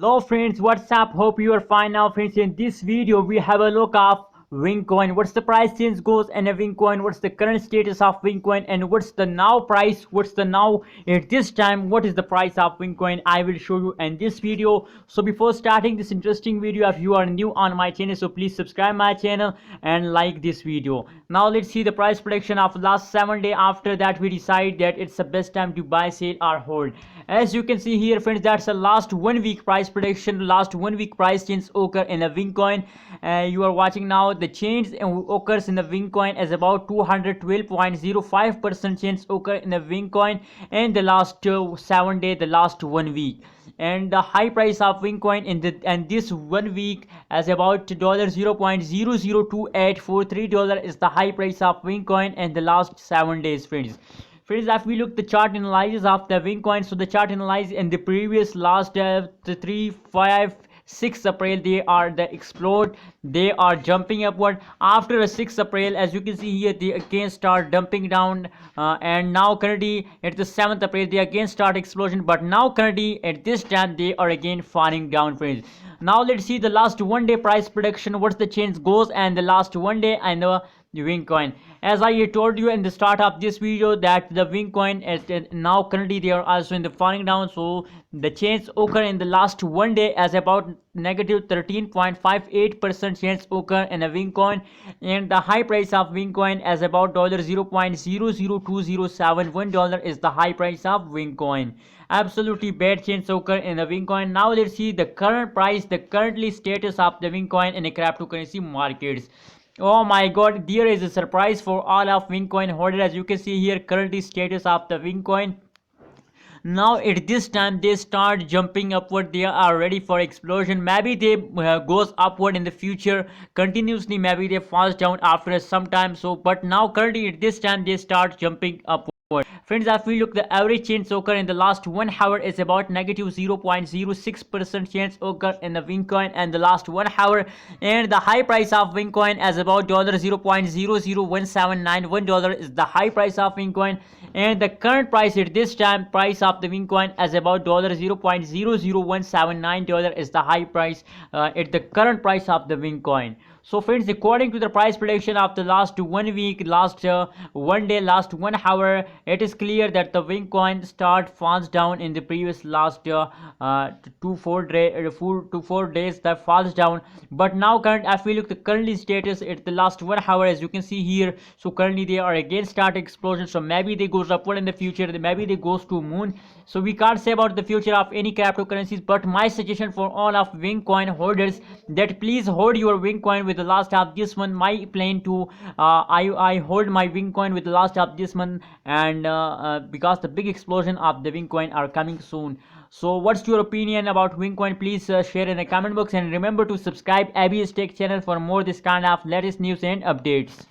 Hello friends, what's up? Hope you are fine now friends. In this video we have a look of Wincoin. What's the price change goes in a Wincoin? What's the current status of Wincoin? And what's the now price? What's the now at this time? What is the price of Wincoin? I will show you in this video. So before starting this interesting video, if you are new on my channel, so please subscribe my channel and like this video. Now let's see the price prediction of last 7 days. After that we decide that it's the best time to buy, sell or hold. As you can see here friends, that's the last 1 week price prediction. Last 1 week price change occur in a Wincoin. You are watching now. The change occurs in the Wincoin as about 212.05% change occur in the Wincoin in the last 7 days, the last 1 week. And the high price of Wincoin in this 1 week as about $0.002843 is the high price of Wincoin in the last 7 days friends. Friends, if we look the chart analysis of the Wincoin, so the chart analysis in the previous last 3, 5, 6 April, they are the explode, they are jumping upward. After a 6 April, as you can see here, they again start dumping down, and now currently at the 7th April they again start explosion, but now currently at this time they are again falling down friends. Now let's see the last 1 day price prediction, what's the change goes and the last 1 day and the Wincoin. As I told you in the start of this video that the Wincoin is now currently they are also in the falling down, so the change occur in the last 1 day as about negative 13.58% change occur in a Wincoin, and the high price of Wincoin as about $0.002071 is the high price of Wincoin. Absolutely bad change occur in the Wincoin. Now let's see the current price, the currently status of the Wincoin in the cryptocurrency markets. Oh my god, there is a surprise for all of Wincoin holders. As you can see here, currently status of the Wincoin. Now at this time they start jumping upward, they are ready for explosion. Maybe they goes upward in the future continuously, maybe they falls down after some time. So but now currently at this time they start jumping upward. Friends, if we look, the average change occur in the last 1 hour is about negative 0.06% change occur in the Wincoin and the last 1 hour, and the high price of Wincoin as about $0.001791 is the high price of Wincoin, and the current price at this time price of the Wincoin as about $0.001779 is the high price at the current price of the Wincoin. So friends, according to the price prediction of the last 1 week, last 1 day, last 1 hour, it is clear that the Wincoin start falls down in the previous last 4 days that falls down. But now current, if we look the currently status at the last 1 hour, as you can see here, so currently they are again start explosion. So maybe they goes upward in the future, maybe they goes to moon. So we can't say about the future of any cryptocurrencies, but my suggestion for all of Wincoin holders that please hold your Wincoin with the last of this month. My plan to I hold my Wincoin with the last of this month, and because the big explosion of the Wincoin are coming soon. So what's your opinion about Wincoin? Please share in the comment box, and remember to subscribe ABS Tech channel for more this kind of latest news and updates.